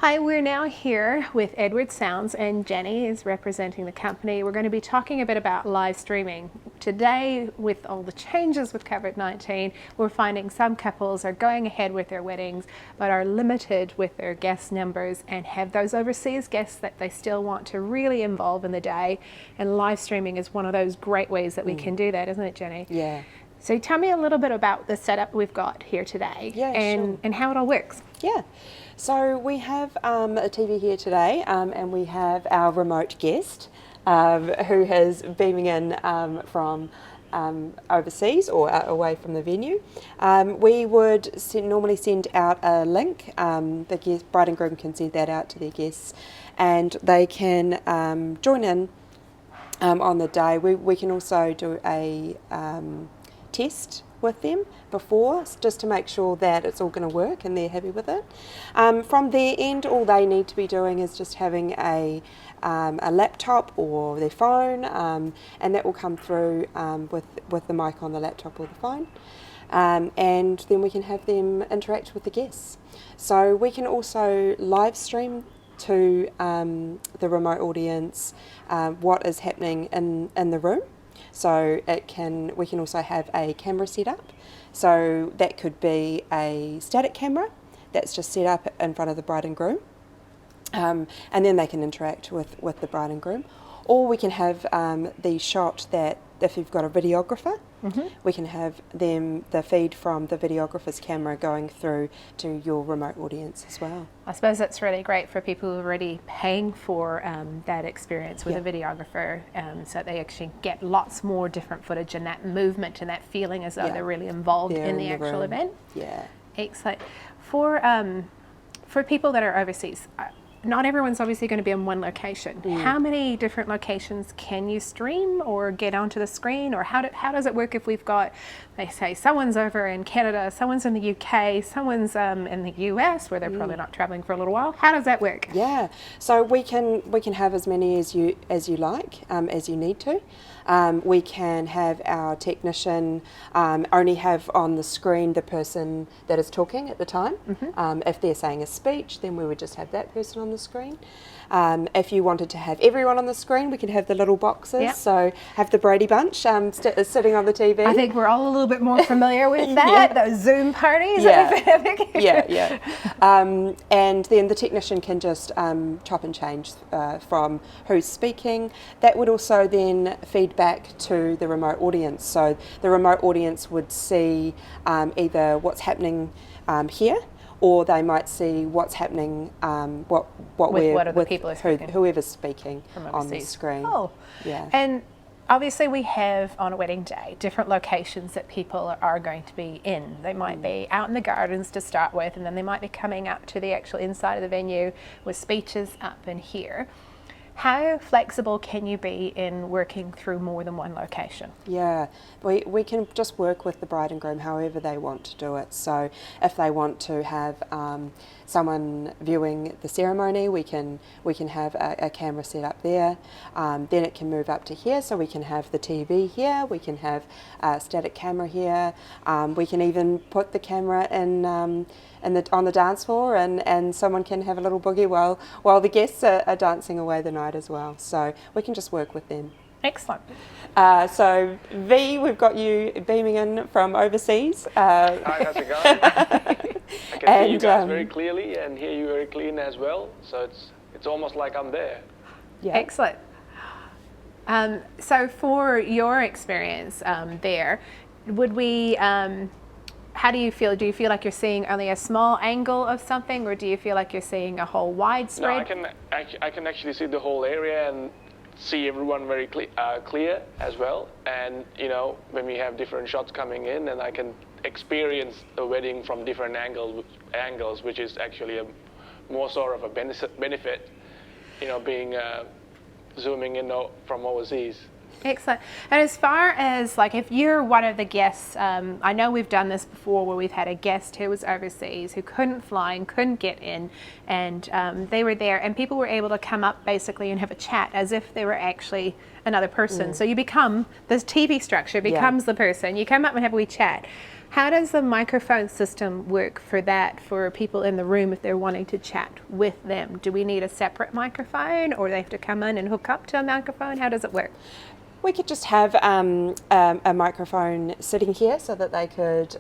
Hi, we're now here with Edward Sounds, and Jenny is representing the company. We're going to be talking a bit about live streaming. Today, with all the changes with COVID-19, we're finding some couples are going ahead with their weddings, but are limited with their guest numbers and have those overseas guests that they still want to really involve in the day. And live streaming is one of those great ways that we can do that, isn't it, Jenny? Yeah. So tell me a little bit about the setup we've got here today, and how it all works. Yeah. So we have a TV here today, and we have our remote guest who is beaming in from overseas or away from the venue. We would normally send out a link. The bride and groom can send that out to their guests, and they can join in on the day. We can also do a test with them before, just to make sure that it's all going to work and they're happy with it. From their end, all they need to be doing is just having a laptop or their phone, and that will come through with the mic on the laptop or the phone. And then we can have them interact with the guests. So we can also live stream to the remote audience what is happening in the room. So we can also have a camera set up. So that could be a static camera that's just set up in front of the bride and groom. And then they can interact with the bride and groom. Or we can have the shot that if you've got a videographer, we can have the feed from the videographer's camera going through to your remote audience as well. I suppose that's really great for people who are already paying for that experience with a videographer, so they actually get lots more different footage and that movement and that feeling as though they're really involved in the actual event. Yeah. Excellent. For people that are overseas, not everyone's obviously going to be in one location. How many different locations can you stream or get onto the screen, or how does it work if we've got, they say, someone's over in Canada, someone's in the UK, someone's in the US where they're probably not traveling for a little while? How does that work? Yeah, so we can have as many as you like, as you need to. We can have our technician only have on the screen the person that is talking at the time. If they're saying a speech, then we would just have that person on the screen. If you wanted to have everyone on the screen, we could have the little boxes. So have the Brady Bunch sitting on the TV. I think we're all a little bit more familiar with that, those Zoom parties that we've been having. And then the technician can just chop and change from who's speaking. That would also then feed back to the remote audience. So the remote audience would see either what's happening here, or they might see what's happening, whoever's speaking on the screen. Oh, yeah. And obviously we have on a wedding day different locations that people are going to be in. They might be out in the gardens to start with, and then they might be coming up to the actual inside of the venue with speeches up in here. How flexible can you be in working through more than one location? Yeah, we can just work with the bride and groom however they want to do it. So if they want to have someone viewing the ceremony, we can have a camera set up there. Then it can move up to here, so we can have the TV here, we can have a static camera here. We can even put the camera on the dance floor, and someone can have a little boogie while the guests are dancing away the night as well. So we can just work with them. Excellent. So V, we've got you beaming in from overseas. Hi, how's it going? I can see you guys very clearly and hear you very clean as well. So it's almost like I'm there. Yeah. Excellent. So for your experience there, would we? How do you feel? Do you feel like you're seeing only a small angle of something, or do you feel like you're seeing a whole widespread? No, I can actually see the whole area and see everyone very clear as well. And you know, when we have different shots coming in, and I can experience the wedding from different angles, which is actually more sort of a benefit. You know, being zooming in from overseas. Excellent. And as far as, like, if you're one of the guests, I know we've done this before where we've had a guest who was overseas who couldn't fly and couldn't get in, and they were there, and people were able to come up basically and have a chat as if they were actually another person. So you become, this TV structure becomes the person. You come up and have a wee chat. How does the microphone system work for that, for people in the room if they're wanting to chat with them? Do we need a separate microphone, or they have to come in and hook up to a microphone? How does it work? We could just have a microphone sitting here so that they could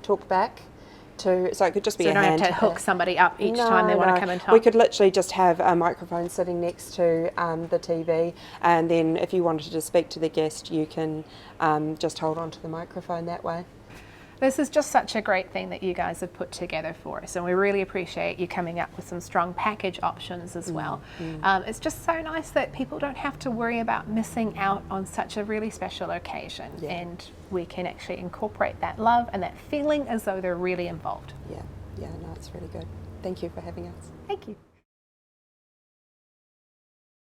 talk back to, so it could just be So a you don't hand. have to hook somebody up each time they want to come and talk? We could literally just have a microphone sitting next to the TV, and then if you wanted to speak to the guest, you can just hold on to the microphone that way. This is just such a great thing that you guys have put together for us, and we really appreciate you coming up with some strong package options as well. It's just so nice that people don't have to worry about missing out on such a really special occasion, and we can actually incorporate that love and that feeling as though they're really involved. Yeah, no, it's really good. Thank you for having us. Thank you.